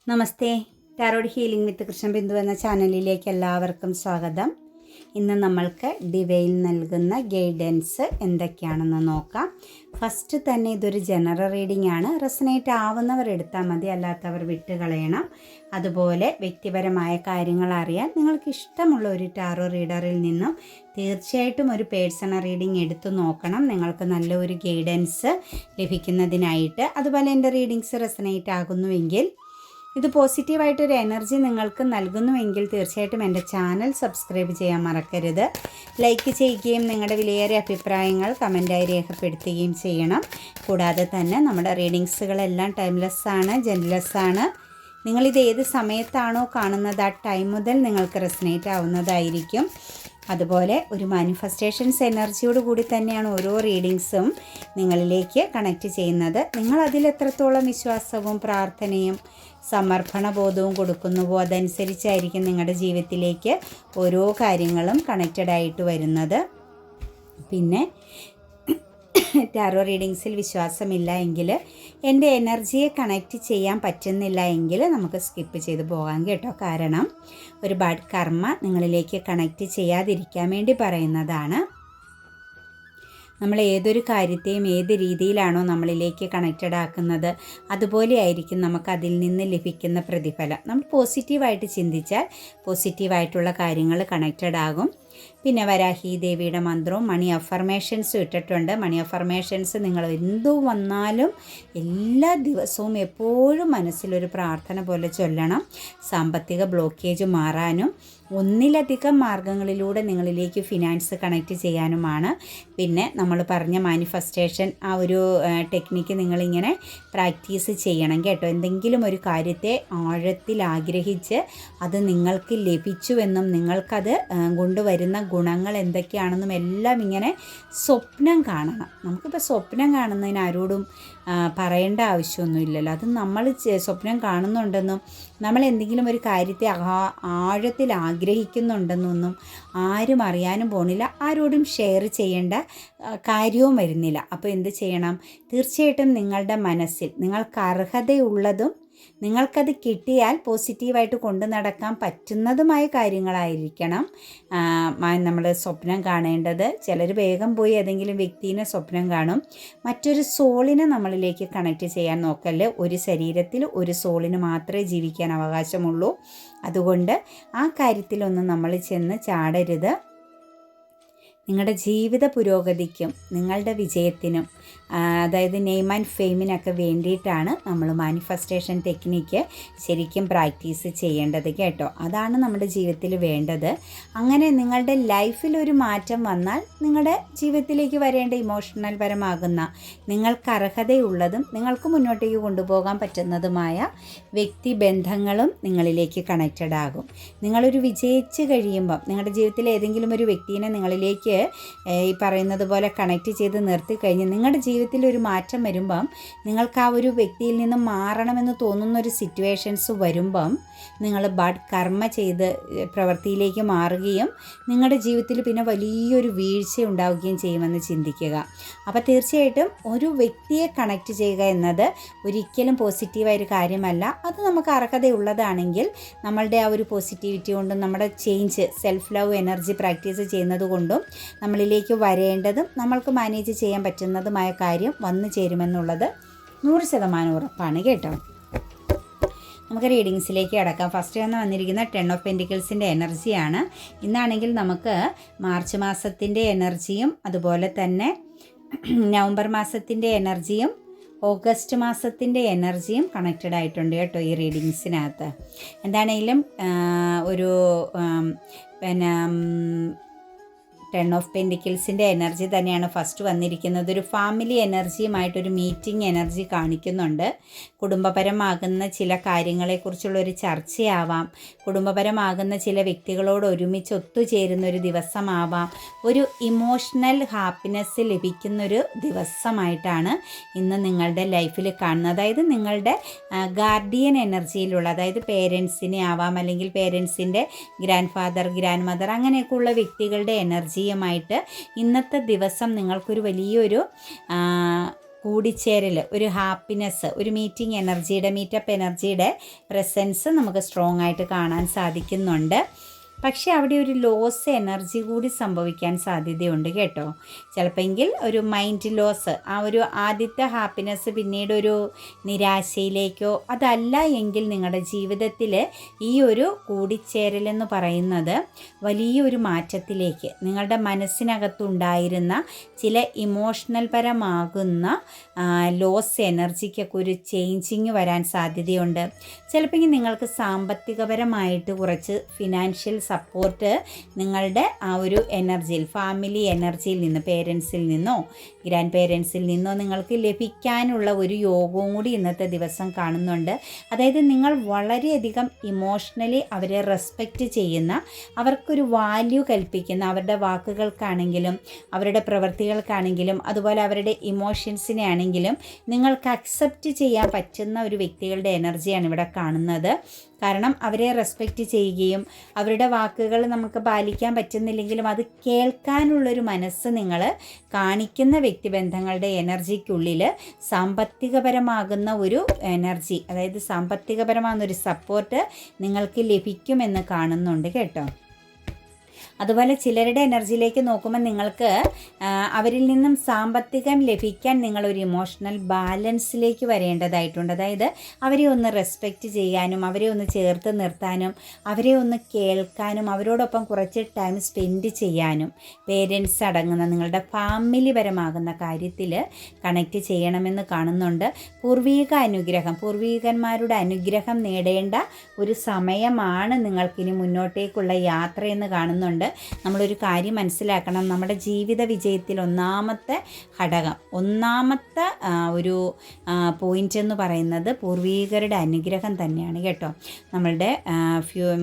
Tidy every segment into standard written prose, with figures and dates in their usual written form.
നമസ്തേ. Tarot healing വിത്ത് കൃഷ്ണബിന്ദു എന്ന ചാനലിലേക്ക് എല്ലാവർക്കും സ്വാഗതം. ഇന്ന് നമ്മൾക്ക് ഡിവൈൻ നൽകുന്ന ഗൈഡൻസ് എന്തൊക്കെയാണെന്ന് നോക്കാം. ഫസ്റ്റ് തന്നെ ഇതൊരു ജനറൽ റീഡിംഗ് ആണ്. റെസനേറ്റ് ആവുന്നവർ എടുത്താൽ മതി, അല്ലാത്തവർ വിട്ടുകളയണം. അതുപോലെ വ്യക്തിപരമായ കാര്യങ്ങൾ അറിയാൻ നിങ്ങൾക്ക് ഇഷ്ടമുള്ള ഒരു ടാറോ റീഡറിൽ നിന്നും തീർച്ചയായിട്ടും ഒരു പേഴ്സണൽ റീഡിംഗ് എടുത്തു നോക്കണം, നിങ്ങൾക്ക് നല്ലൊരു ഗൈഡൻസ് ലഭിക്കുന്നതിനായിട്ട്. അതുപോലെ എൻ്റെ റീഡിങ്സ് റെസനേറ്റ് ആകുന്നുവെങ്കിൽ, ഇത് പോസിറ്റീവായിട്ടൊരു എനർജി നിങ്ങൾക്ക് നൽകുന്നുവെങ്കിൽ തീർച്ചയായിട്ടും എൻ്റെ ചാനൽ സബ്സ്ക്രൈബ് ചെയ്യാൻ മറക്കരുത്. ലൈക്ക് ചെയ്യുകയും നിങ്ങളുടെ വിലയേറിയ അഭിപ്രായങ്ങൾ കമൻറ്റായി രേഖപ്പെടുത്തുകയും ചെയ്യണം. കൂടാതെ തന്നെ നമ്മുടെ റീഡിങ്സുകളെല്ലാം ടൈംലെസ്സാണ്, ജെൻലെസ്സാണ്. നിങ്ങളിത് ഏത് സമയത്താണോ കാണുന്നത് ആ ടൈം മുതൽ നിങ്ങൾക്ക് റെസനേറ്റ് ആവുന്നതായിരിക്കും. അതുപോലെ ഒരു മാനിഫെസ്റ്റേഷൻസ് എനർജിയോട് കൂടി തന്നെയാണ് ഓരോ റീഡിങ്സും നിങ്ങളിലേക്ക് കണക്റ്റ് ചെയ്യുന്നത്. നിങ്ങളതിൽ എത്രത്തോളം വിശ്വാസവും പ്രാർത്ഥനയും സമർപ്പണബോധവും കൊടുക്കുന്നുവോ അതനുസരിച്ചായിരിക്കും നിങ്ങളുടെ ജീവിതത്തിലേക്ക് ഓരോ കാര്യങ്ങളും കണക്റ്റഡ് ആയിട്ട് വരുന്നത്. പിന്നെ ടാറോ റീഡിങ്സിൽ വിശ്വാസമില്ല എങ്കിൽ, എൻ്റെ എനർജിയെ കണക്റ്റ് ചെയ്യാൻ പറ്റുന്നില്ല എങ്കിൽ നമുക്ക് സ്കിപ്പ് ചെയ്ത് പോകാം കേട്ടോ. കാരണം ഒരു ബാഡ് കർമ്മ നിങ്ങളിലേക്ക് കണക്റ്റ് ചെയ്യാതിരിക്കാൻ വേണ്ടി പറയുന്നതാണ്. നമ്മൾ ഏതൊരു കാര്യത്തെയും ഏത് രീതിയിലാണോ നമ്മളിലേക്ക് കണക്റ്റഡ് ആക്കുന്നത് അതുപോലെ ആയിരിക്കും നമുക്കതിൽ നിന്ന് ലഭിക്കുന്ന പ്രതിഫലം. നമ്മൾ പോസിറ്റീവായിട്ട് ചിന്തിച്ചാൽ പോസിറ്റീവായിട്ടുള്ള കാര്യങ്ങൾ കണക്റ്റഡ് ആകും. പിന്നെ വരാഹി ദേവിയുടെ മന്ത്രവും മണി അഫർമേഷൻസും ഇട്ടിട്ടുണ്ട്. മണി അഫർമേഷൻസ് നിങ്ങൾ എന്തു വന്നാലും എല്ലാ ദിവസവും എപ്പോഴും മനസ്സിലൊരു പ്രാർത്ഥന പോലെ ചൊല്ലണം. സാമ്പത്തിക ബ്ലോക്കേജ് മാറാനും ഒന്നിലധികം മാർഗങ്ങളിലൂടെ നിങ്ങളിലേക്ക് ഫിനാൻസ് കണക്റ്റ് ചെയ്യാനുമാണ്. പിന്നെ നമ്മൾ പറഞ്ഞ മാനിഫെസ്റ്റേഷൻ ആ ഒരു ടെക്നിക്ക് നിങ്ങളിങ്ങനെ പ്രാക്ടീസ് ചെയ്യണം കേട്ടോ. എന്തെങ്കിലും ഒരു കാര്യത്തെ ആഴത്തിൽ ആഗ്രഹിച്ച് അത് നിങ്ങൾക്ക് ലഭിച്ചുവെന്നും നിങ്ങൾക്കത് കൊണ്ടുവരുന്ന ഗുണങ്ങൾ എന്തൊക്കെയാണെന്നും എല്ലാം ഇങ്ങനെ സ്വപ്നം കാണണം. നമുക്കിപ്പോൾ സ്വപ്നം കാണുന്നതിന് ആരോടും പറയേണ്ട ആവശ്യമൊന്നുമില്ലല്ലോ. അത് നമ്മൾ സ്വപ്നം കാണുന്നുണ്ടെന്നും നമ്മൾ എന്തെങ്കിലും ഒരു കാര്യത്തെ ആഴത്തിൽ ആഗ്രഹിക്കുന്നുണ്ടെന്നൊന്നും ആരും അറിയാനും പോണില്ല, ആരോടും ഷെയർ ചെയ്യേണ്ട കാര്യവും വരുന്നില്ല. അപ്പോൾ എന്ത് ചെയ്യണം? തീർച്ചയായിട്ടും നിങ്ങളുടെ മനസ്സിൽ നിങ്ങൾക്ക് അർഹതയുള്ളതും നിങ്ങൾക്കത് കിട്ടിയാൽ പോസിറ്റീവായിട്ട് കൊണ്ടു നടക്കാൻ പറ്റുന്നതുമായ കാര്യങ്ങളായിരിക്കണം നമ്മൾ സ്വപ്നം കാണേണ്ടത്. ചിലർ വേഗം പോയി ഏതെങ്കിലും വ്യക്തിനെ സ്വപ്നം കാണും. മറ്റൊരു സോളിനെ നമ്മളിലേക്ക് കണക്റ്റ് ചെയ്യാൻ നോക്കല്ലേ. ഒരു ശരീരത്തിൽ ഒരു സോളിന് മാത്രമേ ജീവിക്കാൻ അവകാശമുള്ളൂ. അതുകൊണ്ട് ആ കാര്യത്തിലൊന്നും നമ്മൾ ചെന്ന് ചാടരുത്. നിങ്ങളുടെ ജീവിത പുരോഗതിക്കും നിങ്ങളുടെ വിജയത്തിനും, അതായത് നെയിം ആൻഡ് ഫെയിമിനൊക്കെ വേണ്ടിയിട്ടാണ് നമ്മൾ മാനിഫെസ്റ്റേഷൻ ടെക്നിക്ക് ശരിക്കും പ്രാക്ടീസ് ചെയ്യേണ്ടത് കേട്ടോ. അതാണ് നമ്മുടെ ജീവിതത്തിൽ വേണ്ടത്. അങ്ങനെ നിങ്ങളുടെ ലൈഫിലൊരു മാറ്റം വന്നാൽ നിങ്ങളുടെ ജീവിതത്തിലേക്ക് വരേണ്ട ഇമോഷണൽ പരമാകുന്ന നിങ്ങൾക്ക് അർഹതയുള്ളതും നിങ്ങൾക്ക് മുന്നോട്ടേക്ക് കൊണ്ടുപോകാൻ പറ്റുന്നതുമായ വ്യക്തിബന്ധങ്ങളും നിങ്ങളിലേക്ക് കണക്റ്റഡ് ആകും. നിങ്ങളൊരു വിജയിച്ച് കഴിയുമ്പം നിങ്ങളുടെ ജീവിതത്തിൽ ഏതെങ്കിലും ഒരു വ്യക്തിയെ നിങ്ങളിലേക്ക് ഈ പറയുന്നത് പോലെ കണക്റ്റ് ചെയ്ത് നിർത്തിക്കഴിഞ്ഞ് നിങ്ങളുടെ ജീവിതത്തിൽ ഒരു മാറ്റം വരുമ്പം, നിങ്ങൾക്ക് ആ ഒരു വ്യക്തിയിൽ നിന്ന് മാറണമെന്ന് തോന്നുന്നൊരു സിറ്റുവേഷൻസ് വരുമ്പം നിങ്ങൾ ബാഡ് കർമ്മ ചെയ്ത് പ്രവൃത്തിയിലേക്ക് മാറുകയും നിങ്ങളുടെ ജീവിതത്തിൽ പിന്നെ വലിയൊരു വീഴ്ച ഉണ്ടാവുകയും ചെയ്യുമെന്ന് ചിന്തിക്കുക. അപ്പോൾ തീർച്ചയായിട്ടും ഒരു വ്യക്തിയെ കണക്റ്റ് ചെയ്യുക എന്നത് ഒരിക്കലും പോസിറ്റീവായൊരു കാര്യമല്ല. അത് നമുക്ക് അർഹതയുള്ളതാണെങ്കിൽ നമ്മളുടെ ആ ഒരു പോസിറ്റിവിറ്റി കൊണ്ടും നമ്മുടെ change self love energy practice ചെയ്യുന്നത് കൊണ്ടും നമ്മളിലേക്ക് വരേണ്ടതും നമ്മൾക്ക് മാനേജ് ചെയ്യാൻ പറ്റുന്നതുമായ കാര്യം വന്നു ചേരുമെന്നുള്ളത് 100% ഉറപ്പാണ് കേട്ടോ. നമുക്ക് റീഡിങ്സിലേക്ക് കിടക്കാം. ഫസ്റ്റ് വന്നിരിക്കുന്ന 10 ഓഫ് പെൻറ്റിക്കിൾസിൻ്റെ എനർജിയാണ്. ഇന്നാണെങ്കിൽ നമുക്ക് മാർച്ച് മാസത്തിൻ്റെ എനർജിയും അതുപോലെ തന്നെ നവംബർ മാസത്തിൻ്റെ എനർജിയും ഓഗസ്റ്റ് മാസത്തിൻ്റെ എനർജിയും കണക്റ്റഡ് ആയിട്ടുണ്ട് കേട്ടോ ഈ റീഡിങ്സിനകത്ത്. എന്താണെങ്കിലും ഒരു പിന്നെ 10 ഓഫ് പെൻറ്റിക്കിൾസിൻ്റെ എനർജി തന്നെയാണ് ഫസ്റ്റ് വന്നിരിക്കുന്നത്. ഒരു ഫാമിലി എനർജിയുമായിട്ടൊരു മീറ്റിംഗ് എനർജി കാണിക്കുന്നുണ്ട്. കുടുംബപരമാകുന്ന ചില കാര്യങ്ങളെക്കുറിച്ചുള്ളൊരു ചർച്ചയാവാം, കുടുംബപരമാകുന്ന ചില വ്യക്തികളോട് ഒരുമിച്ച് ഒത്തുചേരുന്ന ഒരു ദിവസമാവാം, ഒരു ഇമോഷണൽ ഹാപ്പിനെസ് ലഭിക്കുന്നൊരു ദിവസമായിട്ടാണ് ഇന്ന് നിങ്ങളുടെ ലൈഫിൽ കാണുന്നത്. അതായത് നിങ്ങളുടെ ഗാർഡിയൻ എനർജിയിലുള്ള, അതായത് പേരൻസിനെ ആവാം, അല്ലെങ്കിൽ പേരൻസിൻ്റെ ഗ്രാൻഡ് ഫാദർ ഗ്രാൻഡ് മദർ അങ്ങനെയൊക്കെയുള്ള വ്യക്തികളുടെ എനർജിയുമായിട്ട് ഇന്നത്തെ ദിവസം നിങ്ങൾക്കൊരു വലിയൊരു കൂടിച്ചേരൽ, ഒരു ഹാപ്പിനെസ്, ഒരു മീറ്റപ്പ് എനർജിയുടെ പ്രസൻസ് നമുക്ക് സ്ട്രോങ് ആയിട്ട് കാണാൻ സാധിക്കുന്നുണ്ട്. പക്ഷേ അവിടെ ഒരു ലോസ് എനർജി കൂടി സംഭവിക്കാൻ സാധ്യതയുണ്ട് കേട്ടോ. ചിലപ്പോൾ ഒരു മൈൻഡ് ലോസ്, ആ ഒരു ആദ്യത്തെ ഹാപ്പിനെസ് പിന്നീട് ഒരു നിരാശയിലേക്കോ, അതല്ല എങ്കിൽ നിങ്ങളുടെ ജീവിതത്തിൽ ഈ ഒരു കൂടിച്ചേരലെന്ന് പറയുന്നത് വലിയൊരു മാറ്റത്തിലേക്ക്, നിങ്ങളുടെ മനസ്സിനകത്തുണ്ടായിരുന്ന ചില ഇമോഷണൽ പരമാകുന്ന ലോസ് എനർജിക്കൊക്കെ ഒരു ചേഞ്ചിങ് വരാൻ സാധ്യതയുണ്ട്. ചിലപ്പോൾ നിങ്ങൾക്ക് സാമ്പത്തികപരമായിട്ട് കുറച്ച് ഫിനാൻഷ്യൽ സപ്പോർട്ട് നിങ്ങളുടെ ആ ഒരു എനർജിയിൽ, ഫാമിലി എനർജിയിൽ നിന്ന്, പേരൻസിൽ നിന്നോ ഗ്രാൻഡ് പേരൻസിൽ നിന്നോ നിങ്ങൾക്ക് ലഭിക്കാനുള്ള ഒരു യോഗവും കൂടി ഇന്നത്തെ ദിവസം കാണുന്നുണ്ട്. അതായത് നിങ്ങൾ വളരെയധികം ഇമോഷണലി അവരെ റെസ്പെക്റ്റ് ചെയ്യുന്ന, അവർക്കൊരു വാല്യൂ കൽപ്പിക്കുന്ന, അവരുടെ വാക്കുകൾക്കാണെങ്കിലും അവരുടെ പ്രവൃത്തികൾക്കാണെങ്കിലും അതുപോലെ അവരുടെ ഇമോഷൻസിനെ ആണെങ്കിലും നിങ്ങൾക്ക് അക്സെപ്റ്റ് ചെയ്യാൻ പറ്റുന്ന ഒരു വ്യക്തികളുടെ എനർജിയാണ് ഇവിടെ കാണുന്നത്. കാരണം അവരെ റെസ്പെക്റ്റ് ചെയ്യുകയും അവരുടെ വാക്കുകൾ നമുക്ക് പാലിക്കാൻ പറ്റുന്നില്ലെങ്കിലും അത് കേൾക്കാനുള്ളൊരു മനസ്സ് നിങ്ങൾ കാണിക്കുന്ന വ്യക്തിബന്ധങ്ങളുടെ എനർജിക്കുള്ളിൽ സാമ്പത്തികപരമാകുന്ന ഒരു എനർജി, അതായത് സാമ്പത്തികപരമാകുന്ന ഒരു സപ്പോർട്ട് നിങ്ങൾക്ക് ലഭിക്കുമെന്ന് കാണുന്നുണ്ട് കേട്ടോ. അതുപോലെ ചിലരുടെ എനർജിയിലേക്ക് നോക്കുമ്പോൾ നിങ്ങൾക്ക് അവരിൽ നിന്നും സാമ്പത്തികം ലഭിക്കാൻ നിങ്ങളൊരു ഇമോഷണൽ ബാലൻസിലേക്ക് വരേണ്ടതായിട്ടുണ്ട്. അതായത് അവരെ ഒന്ന് റെസ്പെക്റ്റ് ചെയ്യാനും അവരെ ഒന്ന് ചേർത്ത് നിർത്താനും അവരെ ഒന്ന് കേൾക്കാനും അവരോടൊപ്പം കുറച്ച് ടൈം സ്പെൻഡ് ചെയ്യാനും പേരൻസ് അടങ്ങുന്ന നിങ്ങളുടെ ഫാമിലി പരമാകുന്ന കാര്യത്തിൽ കണക്റ്റ് ചെയ്യണമെന്ന് കാണുന്നുണ്ട്. പൂർവീകന്മാരുടെ അനുഗ്രഹം നേടേണ്ട ഒരു സമയമാണ് നിങ്ങൾക്കിനി മുന്നോട്ടേക്കുള്ള യാത്രയെന്ന് കാണുന്നുണ്ട്. നമ്മളൊരു കാര്യം മനസ്സിലാക്കണം, നമ്മുടെ ജീവിത വിജയത്തിൽ ഒന്നാമത്തെ ഘടകം, ഒന്നാമത്തെ ഒരു പോയിൻ്റ് എന്ന് പറയുന്നത് പൂർവീകരുടെ അനുഗ്രഹം തന്നെയാണ് കേട്ടോ. നമ്മളുടെ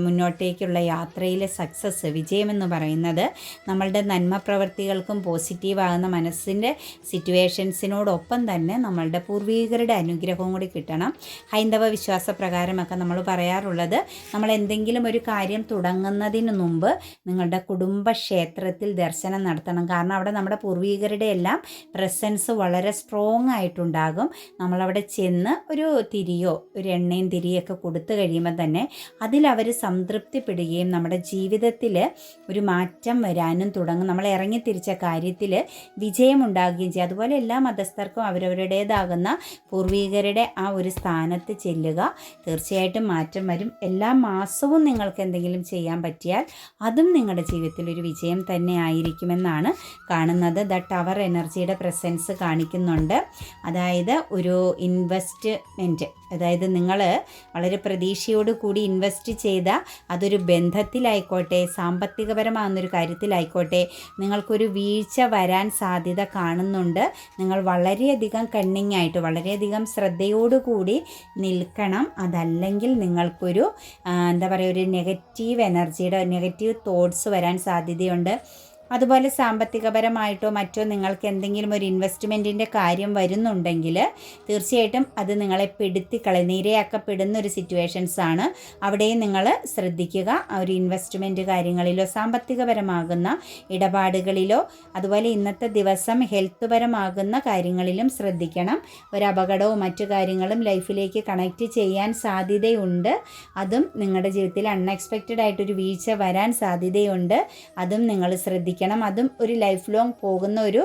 മുന്നോട്ടേക്കുള്ള യാത്രയിലെ സക്സസ്, വിജയമെന്ന് പറയുന്നത് നമ്മളുടെ നന്മ പ്രവൃത്തികൾക്കും പോസിറ്റീവാകുന്ന മനസ്സിൻ്റെ സിറ്റുവേഷൻസിനോടൊപ്പം തന്നെ നമ്മളുടെ പൂർവീകരുടെ അനുഗ്രഹവും കൂടി കിട്ടണം. ഹൈന്ദവ വിശ്വാസപ്രകാരമൊക്കെ നമ്മൾ പറയാറുള്ളത്, നമ്മൾ എന്തെങ്കിലും ഒരു കാര്യം തുടങ്ങുന്നതിന് മുമ്പ് നിങ്ങളുടെ കുടുംബക്ഷേത്രത്തിൽ ദർശനം നടത്തണം. കാരണം അവിടെ നമ്മുടെ പൂർവീകരുടെ എല്ലാം പ്രസൻസ് വളരെ സ്ട്രോങ് ആയിട്ടുണ്ടാകും. നമ്മളവിടെ ചെന്ന് ഒരു തിരിയോ ഒരു എണ്ണയും തിരിയൊക്കെ കൊടുത്തു കഴിയുമ്പോൾ തന്നെ അതിലവർ സംതൃപ്തിപ്പെടുകയും നമ്മുടെ ജീവിതത്തിൽ ഒരു മാറ്റം വരാനും തുടങ്ങും. നമ്മൾ ഇറങ്ങി തിരിച്ച കാര്യത്തിൽ വിജയമുണ്ടാകുകയും ചെയ്യും. അതുപോലെ എല്ലാ മതസ്ഥർക്കും അവരവരുടേതാകുന്ന പൂർവീകരുടെ ആ ഒരു സ്ഥാനത്ത് ചെല്ലുക, തീർച്ചയായിട്ടും മാറ്റം വരും. എല്ലാ മാസവും നിങ്ങൾക്ക് എന്തെങ്കിലും ചെയ്യാൻ പറ്റിയാൽ അതും നിങ്ങളുടെ ജീവിതത്തിൽ ഒരു വിജയം തന്നെ ആയിരിക്കുമെന്നാണ് കാണുന്നത്. ദ ടവർ എനർജിയുടെ പ്രസൻസ് കാണിക്കുന്നുണ്ട്. അതായത് ഒരു ഇൻവെസ്റ്റ്മെൻറ്റ്, അതായത് നിങ്ങൾ വളരെ പ്രതീക്ഷയോട് കൂടി ഇൻവെസ്റ്റ് ചെയ്ത അതൊരു ബന്ധത്തിലായിക്കോട്ടെ, സാമ്പത്തികപരമാകുന്നൊരു കാര്യത്തിലായിക്കോട്ടെ, നിങ്ങൾക്കൊരു വീഴ്ച വരാൻ സാധ്യത കാണുന്നുണ്ട്. നിങ്ങൾ വളരെയധികം കണ്ണിങ്ങായിട്ട് വളരെയധികം ശ്രദ്ധയോടുകൂടി നിൽക്കണം. അതല്ലെങ്കിൽ നിങ്ങൾക്കൊരു ഒരു നെഗറ്റീവ് തോട്ട്സ് വരാൻ സാധ്യതയുണ്ട്. അതുപോലെ സാമ്പത്തികപരമായിട്ടോ മറ്റോ നിങ്ങൾക്ക് എന്തെങ്കിലും ഒരു ഇൻവെസ്റ്റ്മെൻറ്റിൻ്റെ കാര്യം വരുന്നുണ്ടെങ്കിൽ തീർച്ചയായിട്ടും അത് നിങ്ങളെ ഇരയാക്കപ്പെടുന്ന ഒരു സിറ്റുവേഷൻസാണ്. അവിടെയും നിങ്ങൾ ശ്രദ്ധിക്കുക. ആ ഒരു ഇൻവെസ്റ്റ്മെൻറ്റ് കാര്യങ്ങളിലോ സാമ്പത്തികപരമാകുന്ന ഇടപാടുകളിലോ അതുപോലെ ഇന്നത്തെ ദിവസം ഹെൽത്ത് പരമാകുന്ന കാര്യങ്ങളിലും ശ്രദ്ധിക്കണം. ഒരു അപകടവും മറ്റു കാര്യങ്ങളും ലൈഫിലേക്ക് കണക്റ്റ് ചെയ്യാൻ സാധ്യതയുണ്ട്. അതും നിങ്ങളുടെ ജീവിതത്തിൽ അൺഎക്സ്പെക്റ്റഡ് ആയിട്ടൊരു വീഴ്ച വരാൻ സാധ്യതയുണ്ട്. അതും നിങ്ങൾ ശ്രദ്ധിക്കണം. അതും ഒരു ലൈഫ് ലോങ് പോകുന്ന ഒരു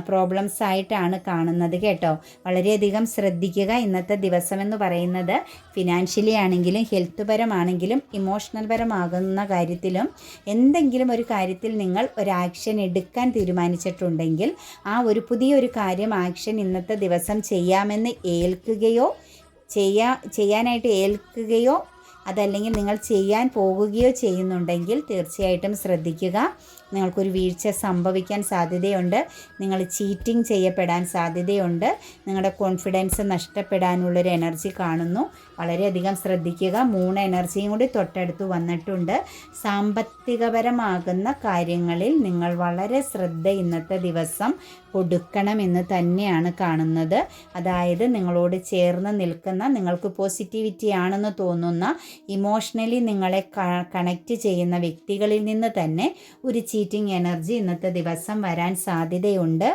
പ്രോബ്ലംസ് ആയിട്ടാണ് കാണുന്നത് കേട്ടോ. വളരെയധികം ശ്രദ്ധിക്കുക. ഇന്നത്തെ ദിവസം എന്ന് പറയുന്നത് ഫിനാൻഷ്യലി ആണെങ്കിലും ഹെൽത്ത് പരമാണെങ്കിലും ഇമോഷണൽ പരമാകുന്ന കാര്യത്തിലും എന്തെങ്കിലും ഒരു കാര്യത്തിൽ നിങ്ങൾ ഒരു ആക്ഷൻ എടുക്കാൻ തീരുമാനിച്ചിട്ടുണ്ടെങ്കിൽ ആ ഒരു പുതിയൊരു കാര്യം ആക്ഷൻ ഇന്നത്തെ ദിവസം ചെയ്യാമെന്ന് ചെയ്യാനായിട്ട് ഏൽക്കുകയോ അതല്ലെങ്കിൽ നിങ്ങൾ ചെയ്യാൻ പോകുകയോ ചെയ്യുന്നുണ്ടെങ്കിൽ തീർച്ചയായിട്ടും ശ്രദ്ധിക്കുക. നിങ്ങൾക്കൊരു വീഴ്ച സംഭവിക്കാൻ സാധ്യതയുണ്ട്. നിങ്ങൾ ചീറ്റിംഗ് ചെയ്യപ്പെടാൻ സാധ്യതയുണ്ട്. നിങ്ങളുടെ കോൺഫിഡൻസ് നഷ്ടപ്പെടാനുള്ളൊരു എനർജി കാണുന്നു. വളരെയധികം ശ്രദ്ധിക്കുക. 3 എനർജിയും കൂടി തൊട്ടടുത്ത് വന്നിട്ടുണ്ട്. സാമ്പത്തികപരമാകുന്ന കാര്യങ്ങളിൽ നിങ്ങൾ വളരെ ശ്രദ്ധ ഇന്നത്തെ ദിവസം കൊടുക്കണമെന്ന് തന്നെയാണ് കാണുന്നത്. അതായത് നിങ്ങളോട് ചേർന്ന് നിൽക്കുന്ന, നിങ്ങൾക്ക് പോസിറ്റിവിറ്റി ആണെന്ന് തോന്നുന്ന, ഇമോഷണലി നിങ്ങളെ കണക്റ്റ് ചെയ്യുന്ന വ്യക്തികളിൽ നിന്ന് തന്നെ ഒരു ചീറ്റിംഗ് എനർജി ഇന്നത്തെ ദിവസം വരാൻ സാധ്യതയുണ്ട്.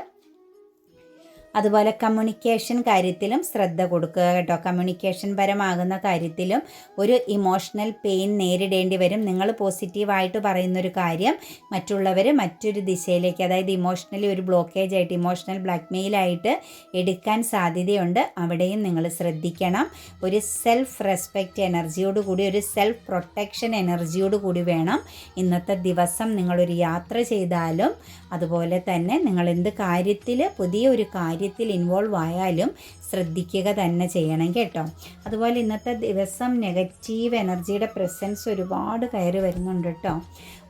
അതുപോലെ കമ്മ്യൂണിക്കേഷൻ കാര്യത്തിലും ശ്രദ്ധ കൊടുക്കുക കേട്ടോ. കമ്മ്യൂണിക്കേഷൻ പരമാകുന്ന കാര്യത്തിലും ഒരു ഇമോഷണൽ പെയിൻ നേരിടേണ്ടി വരും. നിങ്ങൾ പോസിറ്റീവായിട്ട് പറയുന്നൊരു കാര്യം മറ്റുള്ളവർ മറ്റൊരു ദിശയിലേക്ക്, അതായത് ഇമോഷണലി ഒരു ബ്ലോക്കേജ് ആയിട്ട്, ഇമോഷണൽ ബ്ലാക്ക്മെയിലായിട്ട് എടുക്കാൻ സാധ്യതയുണ്ട്. അവിടെയും നിങ്ങൾ ശ്രദ്ധിക്കണം. ഒരു സെൽഫ് റെസ്പെക്റ്റ് എനർജിയോടുകൂടി, ഒരു സെൽഫ് പ്രൊട്ടക്ഷൻ എനർജിയോടുകൂടി വേണം ഇന്നത്തെ ദിവസം നിങ്ങളൊരു യാത്ര ചെയ്താലും, അതുപോലെ തന്നെ നിങ്ങൾ എന്ത് കാര്യത്തിൽ, പുതിയ ഒരു കാര്യത്തിൽ ഇൻവോൾവ് ആയാലും ശ്രദ്ധിക്കുക തന്നെ ചെയ്യണം കേട്ടോ. അതുപോലെ ഇന്നത്തെ ദിവസം നെഗറ്റീവ് എനർജിയുടെ പ്രസൻസ് ഒരുപാട് കയറി വരുന്നുണ്ട് കേട്ടോ.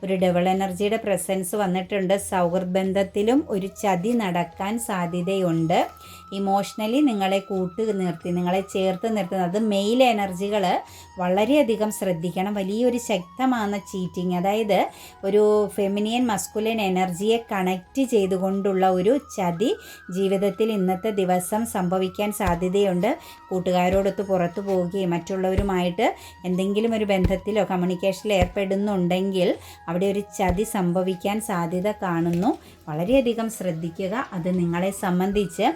ഒരു ഡബിൾ എനർജിയുടെ പ്രസൻസ് വന്നിട്ടുണ്ട്. സൗഹൃദ ബന്ധത്തിലും ഒരു ചതി നടക്കാൻ സാധ്യതയുണ്ട്. ഇമോഷണലി നിങ്ങളെ നിർത്തി, നിങ്ങളെ ചേർത്ത് നിർത്തുന്നത്, അത് മെയിൽ എനർജികൾ വളരെയധികം ശ്രദ്ധിക്കണം. വലിയൊരു ശക്തമായ ചീറ്റിങ്, അതായത് ഒരു ഫെമിനിയൻ മസ്കുലിൻ എനർജിയെ കണക്റ്റ് ചെയ്തുകൊണ്ടുള്ള ഒരു ചതി ജീവിതത്തിൽ ഇന്നത്തെ ദിവസം സംഭവിക്കാൻ സാധ്യതയുണ്ട്. കൂട്ടുകാരോടൊത്ത് പുറത്തു പോവുകയും മറ്റുള്ളവരുമായിട്ട് എന്തെങ്കിലും ഒരു ബന്ധത്തിലോ കമ്മ്യൂണിക്കേഷനിൽ ഏർപ്പെടുന്നുണ്ടെങ്കിൽ അവിടെ ഒരു ചതി സംഭവിക്കാൻ സാധ്യത കാണുന്നു. വളരെയധികം ശ്രദ്ധിക്കുക. അത് നിങ്ങളെ സംബന്ധിച്ച്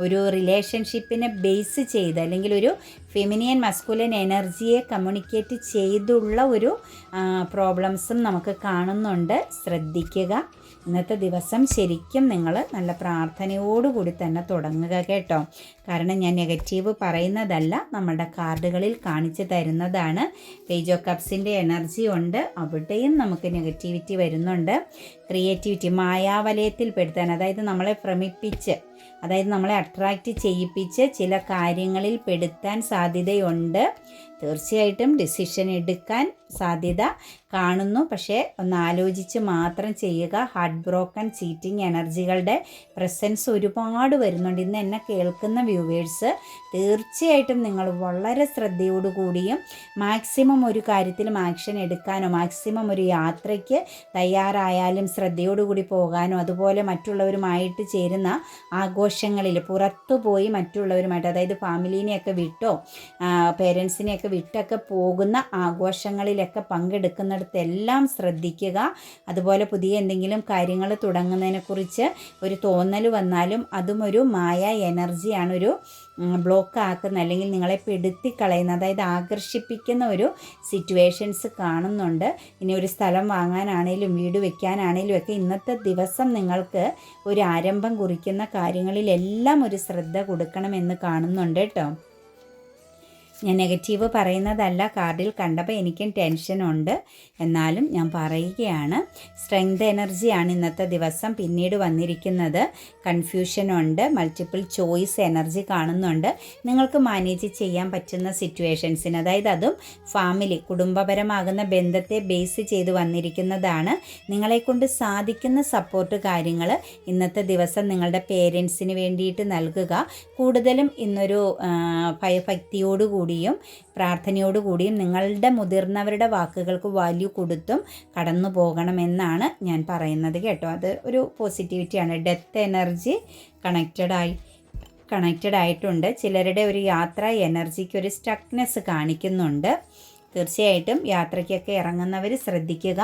ഒരു റിലേഷൻഷിപ്പിനെ ബേസ് ചെയ്ത്, അല്ലെങ്കിൽ ഒരു ഫെമിനിയൻ മസ്കുലിൻ എനർജിയെ കമ്മ്യൂണിക്കേറ്റ് ചെയ്തുള്ള ഒരു പ്രോബ്ലംസും നമുക്ക് കാണുന്നുണ്ട്. ശ്രദ്ധിക്കുക. ഇന്നത്തെ ദിവസം ശരിക്കും നിങ്ങൾ നല്ല പ്രാർത്ഥനയോടുകൂടി തന്നെ തുടങ്ങുക കേട്ടോ. കാരണം ഞാൻ നെഗറ്റീവ് പറയുന്നതല്ല, നമ്മുടെ കാർഡുകളിൽ കാണിച്ചു തരുന്നതാണ്. പേജ് ഓഫ് കപ്സിൻ്റെ എനർജി ഉണ്ട്, അവിടെയും നമുക്ക് നെഗറ്റിവിറ്റി വരുന്നുണ്ട്. ക്രിയേറ്റിവിറ്റി മായാവലയത്തിൽ പെടുത്താൻ, അതായത് നമ്മളെ ഭ്രമിപ്പിച്ച്, അതായത് നമ്മളെ അട്രാക്റ്റ് ചെയ്യിപ്പിച്ച് ചില കാര്യങ്ങളിൽ പെടുത്താൻ സാധ്യതയുണ്ട്. തീർച്ചയായിട്ടും ഡിസിഷൻ എടുക്കാൻ സാധ്യത കാണുന്നു. പക്ഷേ ഒന്ന് ആലോചിച്ച് മാത്രം ചെയ്യുക. ഹാർട്ട് ബ്രോക്കൺ ചീറ്റിംഗ് എനർജികളുടെ പ്രസൻസ് ഒരുപാട് വരുന്നുണ്ട്. ഇന്ന് എന്നെ കേൾക്കുന്ന വ്യൂവേഴ്സ് തീർച്ചയായിട്ടും നിങ്ങൾ വളരെ ശ്രദ്ധയോടുകൂടിയും മാക്സിമം ഒരു കാര്യത്തിലും ആക്ഷൻ എടുക്കാനോ, മാക്സിമം ഒരു യാത്രയ്ക്ക് തയ്യാറായാലും ശ്രദ്ധയോടുകൂടി പോകാനോ, അതുപോലെ മറ്റുള്ളവരുമായിട്ട് ചേരുന്ന ആഘോഷങ്ങളിൽ പുറത്തു പോയി മറ്റുള്ളവരുമായിട്ട്, അതായത് ഫാമിലീനെയൊക്കെ വിട്ടോ പേരൻസിനെയൊക്കെ വിട്ടൊക്കെ പോകുന്ന ആഘോഷങ്ങളിലൊക്കെ പങ്കെടുക്കുന്നിടത്തെല്ലാം ശ്രദ്ധിക്കുക. അതുപോലെ പുതിയ എന്തെങ്കിലും കാര്യങ്ങൾ തുടങ്ങുന്നതിനെക്കുറിച്ച് ഒരു തോന്നൽ വന്നാലും അതും ഒരു മായ എനർജിയാണ്, ഒരു ബ്ലോക്ക് ആക്കുന്ന, അല്ലെങ്കിൽ നിങ്ങളെ പെടുത്തിക്കളയുന്ന, അതായത് ആകർഷിപ്പിക്കുന്ന ഒരു സിറ്റുവേഷൻസ് കാണുന്നുണ്ട്. ഇനി ഒരു സ്ഥലം വാങ്ങാനാണേലും വീട് വെക്കാനാണേലും ഒക്കെ ഇന്നത്തെ ദിവസം നിങ്ങൾക്ക് ഒരു ആരംഭം കുറിക്കുന്ന കാര്യങ്ങളിലെല്ലാം ഒരു ശ്രദ്ധ കൊടുക്കണമെന്ന് കാണുന്നുണ്ട് കേട്ടോ. ഞാൻ നെഗറ്റീവ് പറയുന്നതല്ല, കാർഡിൽ കണ്ടപ്പോൾ എനിക്കും ടെൻഷനുണ്ട്, എന്നാലും ഞാൻ പറയുകയാണ്. സ്ട്രെങ്ത് എനർജിയാണ് ഇന്നത്തെ ദിവസം പിന്നീട് വന്നിരിക്കുന്നത്. കൺഫ്യൂഷനുണ്ട്, മൾട്ടിപ്പിൾ ചോയ്സ് എനർജി കാണുന്നുണ്ട്. നിങ്ങൾക്ക് മാനേജ് ചെയ്യാൻ പറ്റുന്ന സിറ്റുവേഷൻസിന്, അതായത് അതും ഫാമിലി, കുടുംബപരമാകുന്ന ബന്ധത്തെ ബേസ് ചെയ്ത് വന്നിരിക്കുന്നതാണ്. നിങ്ങളെക്കൊണ്ട് സാധിക്കുന്ന സപ്പോർട്ട് കാര്യങ്ങൾ ഇന്നത്തെ ദിവസം നിങ്ങളുടെ പേരൻസിന് വേണ്ടിയിട്ട് നൽകുക. കൂടുതലും ഇന്നൊരു ഭയഭക്തിയോടുകൂടി പ്രാർത്ഥനയോടുകൂടിയും നിങ്ങളുടെ മുതിർന്നവരുടെ വാക്കുകൾക്ക് വാല്യൂ കൊടുത്തും കടന്നു പോകണമെന്നാണ് ഞാൻ പറയുന്നത് കേട്ടോ. അത് ഒരു പോസിറ്റിവിറ്റിയാണ്. ഡെത്ത് എനർജി കണക്റ്റഡ് ആയിട്ടുണ്ട്. ചിലരുടെ ഒരു യാത്ര എനർജിക്ക് ഒരു സ്റ്റക്നെസ് കാണിക്കുന്നുണ്ട്. തീർച്ചയായിട്ടും യാത്രയ്ക്കൊക്കെ ഇറങ്ങുന്നവർ ശ്രദ്ധിക്കുക.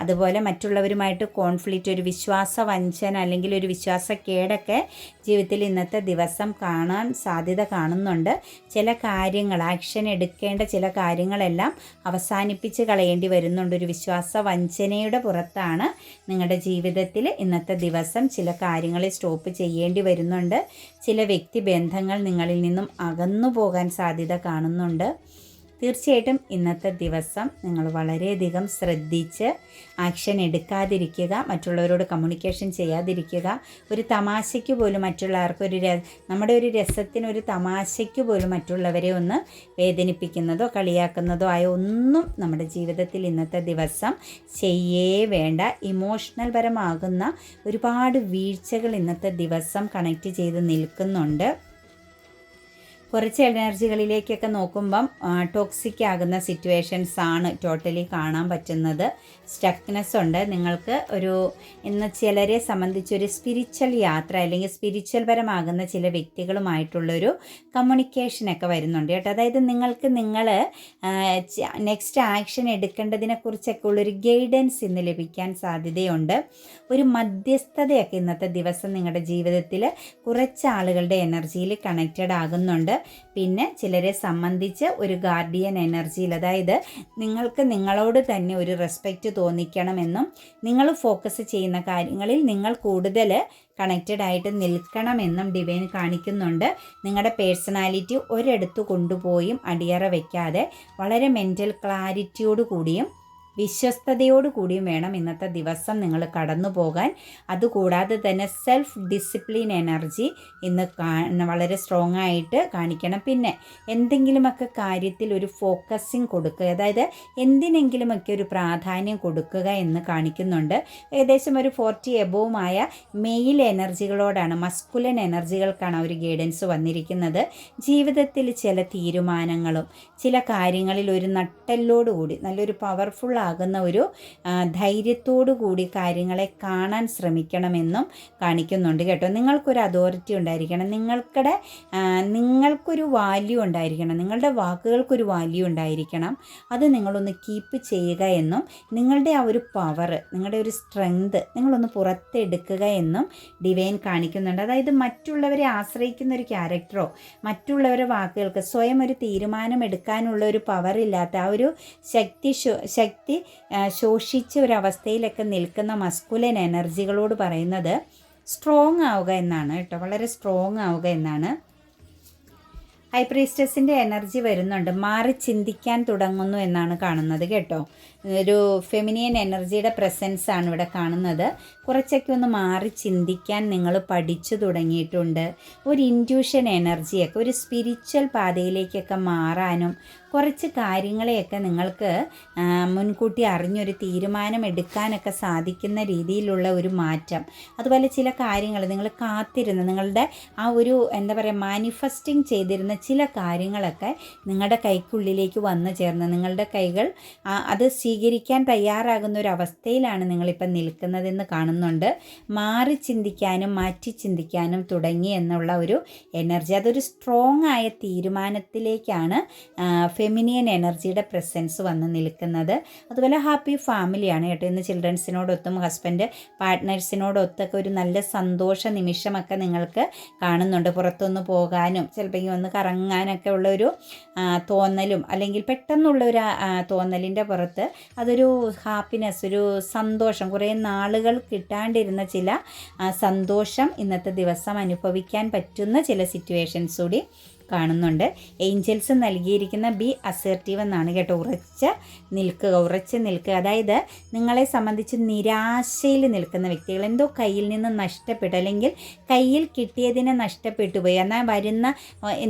അതുപോലെ മറ്റുള്ളവരുമായിട്ട് കോൺഫ്ലിക്റ്റ്, ഒരു വിശ്വാസവഞ്ചന അല്ലെങ്കിൽ ഒരു വിശ്വാസക്കേടൊക്കെ ജീവിതത്തിൽ ഇന്നത്തെ ദിവസം കാണാൻ സാധ്യത കാണുന്നുണ്ട്. ചില കാര്യങ്ങൾ, ആക്ഷൻ എടുക്കേണ്ട ചില കാര്യങ്ങളെല്ലാം അവസാനിപ്പിച്ച് കളയേണ്ടി വരുന്നുണ്ട്. ഒരു വിശ്വാസവഞ്ചനയുടെ പുറത്താണ് നിങ്ങളുടെ ജീവിതത്തിൽ ഇന്നത്തെ ദിവസം ചില കാര്യങ്ങളെ സ്റ്റോപ്പ് ചെയ്യേണ്ടി വരുന്നുണ്ട്. ചില വ്യക്തിബന്ധങ്ങൾ നിങ്ങളിൽ നിന്നും അകന്നു പോകാൻ സാധ്യത കാണുന്നുണ്ട്. തീർച്ചയായിട്ടും ഇന്നത്തെ ദിവസം നിങ്ങൾ വളരെയധികം ശ്രദ്ധിച്ച് ആക്ഷൻ എടുക്കാതിരിക്കുക, മറ്റുള്ളവരോട് കമ്മ്യൂണിക്കേഷൻ ചെയ്യാതിരിക്കുക. ഒരു തമാശയ്ക്ക് പോലും മറ്റുള്ളവർക്ക് നമ്മുടെ ഒരു രസത്തിനൊരു തമാശയ്ക്ക് പോലും മറ്റുള്ളവരെ ഒന്ന് വേദനിപ്പിക്കുന്നതോ കളിയാക്കുന്നതോ ആയ ഒന്നും നമ്മുടെ ജീവിതത്തിൽ ഇന്നത്തെ ദിവസം ചെയ്യേ വേണ്ട. ഇമോഷണൽ പരമാകുന്ന ഒരുപാട് വീഴ്ചകൾ ഇന്നത്തെ ദിവസം കണക്റ്റ് ചെയ്ത് നിൽക്കുന്നുണ്ട്. കുറച്ച് എനർജികളിലേക്കൊക്കെ നോക്കുമ്പം ടോക്സിക് ആകുന്ന സിറ്റുവേഷൻസ് ആണ് ടോട്ടലി കാണാൻ പറ്റുന്നത്. സ്റ്റക്നെസ് ഉണ്ട് നിങ്ങൾക്ക്. ഇന്ന് ചിലരെ സംബന്ധിച്ചൊരു സ്പിരിച്വൽ യാത്ര അല്ലെങ്കിൽ സ്പിരിച്വൽ പരമാകുന്ന ചില വ്യക്തികളുമായിട്ടുള്ളൊരു കമ്മ്യൂണിക്കേഷനൊക്കെ വരുന്നുണ്ട് കേട്ടോ. അതായത് നിങ്ങൾക്ക് നെക്സ്റ്റ് ആക്ഷൻ എടുക്കേണ്ടതിനെക്കുറിച്ചൊക്കെ ഉള്ളൊരു ഗൈഡൻസ് ഇന്ന് ലഭിക്കാൻ സാധ്യതയുണ്ട്. ഒരു മധ്യസ്ഥതയൊക്കെ ഇന്നത്തെ ദിവസം നിങ്ങളുടെ ജീവിതത്തിൽ കുറച്ച് ആളുകളുടെ എനർജിയിൽ കണക്റ്റഡ് ആകുന്നുണ്ട്. പിന്നെ ചിലരെ സംബന്ധിച്ച് ഒരു ഗാർഡിയൻ എനർജിയിൽ, അതായത് നിങ്ങൾക്ക് നിങ്ങളോട് തന്നെ ഒരു റെസ്പെക്റ്റ് തോന്നിക്കണമെന്നും നിങ്ങൾ ഫോക്കസ് ചെയ്യുന്ന കാര്യങ്ങളിൽ നിങ്ങൾ കൂടുതൽ കണക്റ്റഡ് ആയിട്ട് നിൽക്കണമെന്നും ഡിവൈൻ കാണിക്കുന്നുണ്ട്. നിങ്ങളുടെ പേഴ്സണാലിറ്റി ഒരിടത്ത് കൊണ്ടുപോയും അടിയറ വയ്ക്കാതെ വളരെ മെൻ്റൽ ക്ലാരിറ്റിയോട് കൂടിയും വിശ്വസ്തയോടുകൂടിയും വേണം ഇന്നത്തെ ദിവസം നിങ്ങൾ കടന്നു പോകാൻ. അതുകൂടാതെ തന്നെ സെൽഫ് ഡിസിപ്ലിൻ എനർജി ഇന്ന് വളരെ സ്ട്രോങ് ആയിട്ട് കാണിക്കണം. പിന്നെ എന്തെങ്കിലുമൊക്കെ കാര്യത്തിൽ ഒരു ഫോക്കസിങ് കൊടുക്കുക, അതായത് എന്തിനെങ്കിലുമൊക്കെ ഒരു പ്രാധാന്യം കൊടുക്കുക എന്ന് കാണിക്കുന്നുണ്ട്. ഏകദേശം ഒരു 40 എബോവുമായ മെയിൽ എനർജികളോടാണ്, മസ്കുലൻ എനർജികൾക്കാണ് ഒരു ഗൈഡൻസ് വന്നിരിക്കുന്നത്. ജീവിതത്തിൽ ചില തീരുമാനങ്ങളും ചില കാര്യങ്ങളിൽ ഒരു നട്ടെല്ലോടുകൂടി നല്ലൊരു പവർഫുൾ ആകുന്ന ഒരു ധൈര്യത്തോടു കൂടി കാര്യങ്ങളെ കാണാൻ ശ്രമിക്കണമെന്നും കാണിക്കുന്നുണ്ട് കേട്ടോ. നിങ്ങൾക്കൊരു അതോറിറ്റി ഉണ്ടായിരിക്കണം, നിങ്ങൾക്കൊരു വാല്യൂ ഉണ്ടായിരിക്കണം, നിങ്ങളുടെ വാക്കുകൾക്കൊരു വാല്യൂ ഉണ്ടായിരിക്കണം. അത് നിങ്ങളൊന്ന് കീപ്പ് ചെയ്യുക എന്നും നിങ്ങളുടെ ആ ഒരു പവർ, നിങ്ങളുടെ ഒരു സ്ട്രെങ്ത് നിങ്ങളൊന്ന് പുറത്തെടുക്കുക എന്നും ഡിവൈൻ കാണിക്കുന്നുണ്ട്. അതായത് മറ്റുള്ളവരെ ആശ്രയിക്കുന്ന ഒരു ക്യാരക്ടറോ മറ്റുള്ളവരുടെ വാക്കുകൾക്ക് സ്വയം ഒരു തീരുമാനം എടുക്കാനുള്ള ഒരു പവറില്ലാത്ത ആ ഒരു ശക്തി ശോഷിച്ച ഒരവസ്ഥയിലൊക്കെ നിൽക്കുന്ന മസ്കുലൻ എനർജികളോട് പറയുന്നത് സ്ട്രോങ് ആവുക എന്നാണ് കേട്ടോ. വളരെ സ്ട്രോങ് ആവുക എന്നാണ്. ഹൈ പ്രീസ്റ്റസിൻ്റെ എനർജി വരുന്നുണ്ട്. മാറി ചിന്തിക്കാൻ തുടങ്ങുന്നു എന്നാണ് കാണുന്നത് കേട്ടോ. ഒരു ഫെമിനിയൻ എനർജിയുടെ പ്രസൻസ് ആണ് ഇവിടെ കാണുന്നത്. കുറച്ചൊക്കെ ഒന്ന് മാറി ചിന്തിക്കാൻ നിങ്ങൾ പഠിച്ചു തുടങ്ങിയിട്ടുണ്ട്. ഒരു ഇൻറ്റ്യൂഷൻ എനർജിയൊക്കെ ഒരു സ്പിരിച്വൽ പാതയിലേക്കൊക്കെ മാറാനും കുറച്ച് കാര്യങ്ങളെയൊക്കെ നിങ്ങൾക്ക് മുൻകൂട്ടി അറിഞ്ഞൊരു തീരുമാനം എടുക്കാനൊക്കെ സാധിക്കുന്ന രീതിയിലുള്ള ഒരു മാറ്റം. അതുപോലെ ചില കാര്യങ്ങൾ നിങ്ങൾ കാത്തിരുന്ന നിങ്ങളുടെ ആ ഒരു മാനിഫെസ്റ്റിംഗ് ചെയ്തിരുന്ന ചില കാര്യങ്ങളൊക്കെ നിങ്ങളുടെ കൈക്കുള്ളിലേക്ക് വന്നു ചേർന്ന് നിങ്ങളുടെ കൈകൾ അത് സ്വീകരിക്കാൻ തയ്യാറാകുന്ന ഒരു അവസ്ഥയിലാണ് നിങ്ങളിപ്പം നിൽക്കുന്നതെന്ന് കാണുന്നുണ്ട്. മാറി ചിന്തിക്കാനും മാറ്റി ചിന്തിക്കാനും തുടങ്ങി എന്നുള്ള ഒരു എനർജി, അതൊരു സ്ട്രോങ് ആയ തീരുമാനത്തിലേക്കാണ് ഫെമിനിയൻ എനർജിയുടെ പ്രസൻസ് വന്ന് നിൽക്കുന്നത്. അതുപോലെ ഹാപ്പി ഫാമിലിയാണ് കേട്ടോ. ഇന്ന് ചിൽഡ്രൻസിനോടൊത്തും ഹസ്ബൻഡ് പാർട്ട്നേഴ്സിനോടൊത്തൊക്കെ ഒരു നല്ല സന്തോഷ നിമിഷമൊക്കെ നിങ്ങൾക്ക് കാണുന്നുണ്ട്. പുറത്തൊന്ന് പോകാനും ചിലപ്പോൾ ഒന്ന് കറങ്ങാനൊക്കെ ഉള്ളൊരു തോന്നലും അല്ലെങ്കിൽ പെട്ടെന്നുള്ളൊരു തോന്നലിൻ്റെ പുറത്ത് അതൊരു ഹാപ്പിനെസ്, ഒരു സന്തോഷം, കുറേ നാളുകൾ കിട്ടാണ്ടിരുന്ന ചില സന്തോഷം ഇന്നത്തെ ദിവസം അനുഭവിക്കാൻ പറ്റുന്ന ചില സിറ്റുവേഷൻസ് കൂടി കാണുന്നുണ്ട്. ഏഞ്ചൽസ് നൽകിയിരിക്കുന്ന ബി അസേർട്ടീവ് എന്നാണ് കേട്ടോ. ഉറച്ച് നിൽക്കുക. അതായത് നിങ്ങളെ സംബന്ധിച്ച് നിരാശയിൽ നിൽക്കുന്ന വ്യക്തികൾ, എന്തോ കയ്യിൽ നിന്ന് നഷ്ടപ്പെട്ടു അല്ലെങ്കിൽ കയ്യിൽ കിട്ടിയതിനെ നഷ്ടപ്പെട്ടു പോയി, എന്നാൽ വരുന്ന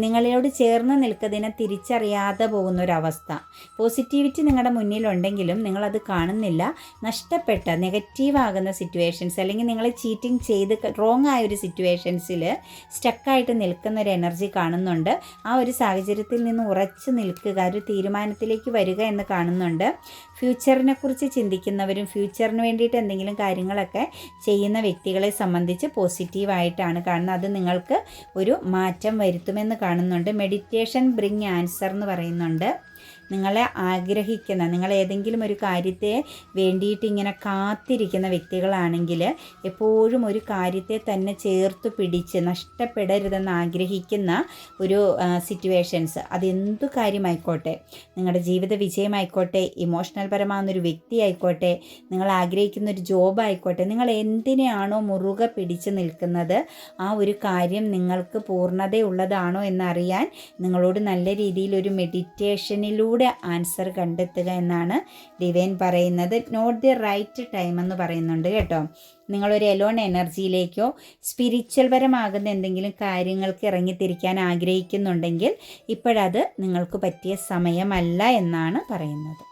നിങ്ങളോട് ചേർന്ന് നിൽക്കുന്നതിനെ തിരിച്ചറിയാതെ പോകുന്നൊരവസ്ഥ. പോസിറ്റിവിറ്റി നിങ്ങളുടെ മുന്നിലുണ്ടെങ്കിലും നിങ്ങളത് കാണുന്നില്ല. നഷ്ടപ്പെട്ട നെഗറ്റീവാകുന്ന സിറ്റുവേഷൻസ് അല്ലെങ്കിൽ നിങ്ങളെ ചീറ്റിംഗ് ചെയ്ത് റോങ് ആയ ഒരു സിറ്റുവേഷൻസിൽ സ്റ്റക്കായിട്ട് നിൽക്കുന്ന ഒരു എനർജി കാണുന്നുണ്ട്. ആ ഒരു സാഹചര്യത്തിൽ നിന്ന് ഉറച്ചു നിൽക്കുക, ഒരു തീരുമാനത്തിലേക്ക് വരിക എന്ന് കാണുന്നുണ്ട്. ഫ്യൂച്ചറിനെ കുറിച്ച് ചിന്തിക്കുന്നവരും ഫ്യൂച്ചറിന് വേണ്ടിയിട്ട് എന്തെങ്കിലും കാര്യങ്ങളൊക്കെ ചെയ്യുന്ന വ്യക്തികളെ സംബന്ധിച്ച് പോസിറ്റീവായിട്ടാണ് കാണുന്നത്. അത് നിങ്ങൾക്ക് ഒരു മാറ്റം വരുത്തുമെന്ന് കാണുന്നുണ്ട്. മെഡിറ്റേഷൻ ബ്രിങ് ആൻസർ എന്ന് പറയുന്നുണ്ട്. നിങ്ങളെ ആഗ്രഹിക്കുന്ന, നിങ്ങൾ ഏതെങ്കിലും ഒരു കാര്യത്തെ വേണ്ടിയിട്ട് ഇങ്ങനെ കാത്തിരിക്കുന്ന വ്യക്തികളാണെങ്കിൽ എപ്പോഴും ഒരു കാര്യത്തെ തന്നെ ചേർത്ത് പിടിച്ച് നഷ്ടപ്പെടരുതെന്ന് ആഗ്രഹിക്കുന്ന ഒരു സിറ്റുവേഷൻസ്, അതെന്തു കാര്യമായിക്കോട്ടെ, നിങ്ങളുടെ ജീവിത വിജയമായിക്കോട്ടെ, ഇമോഷണൽ പരമാകുന്നൊരു വ്യക്തി ആയിക്കോട്ടെ, നിങ്ങൾ ആഗ്രഹിക്കുന്ന ഒരു ജോബ് ആയിക്കോട്ടെ, നിങ്ങൾ എന്തിനെയാണോ മുറുകെ പിടിച്ച് നിൽക്കുന്നത് ആ ഒരു കാര്യം നിങ്ങൾക്ക് പൂർണ്ണതയുള്ളതാണോ എന്നറിയാൻ നിങ്ങളോട് നല്ല രീതിയിൽ ഒരു മെഡിറ്റേഷനിലൂടെ ആൻസർ കണ്ടെത്തുക എന്നാണ് ഡിവൈൻ പറയുന്നത്. നോട്ട് ദി റൈറ്റ് ടൈം എന്ന് പറയുന്നുണ്ട് കേട്ടോ. നിങ്ങളൊരു എലോൺ എനർജിയിലേക്കോ സ്പിരിച്വൽ പരമാകുന്ന എന്തെങ്കിലും കാര്യങ്ങൾക്ക് ഇറങ്ങിത്തിരിക്കാൻ ആഗ്രഹിക്കുന്നുണ്ടെങ്കിൽ ഇപ്പോഴത് നിങ്ങൾക്ക് പറ്റിയ സമയമല്ല എന്നാണ് പറയുന്നത്.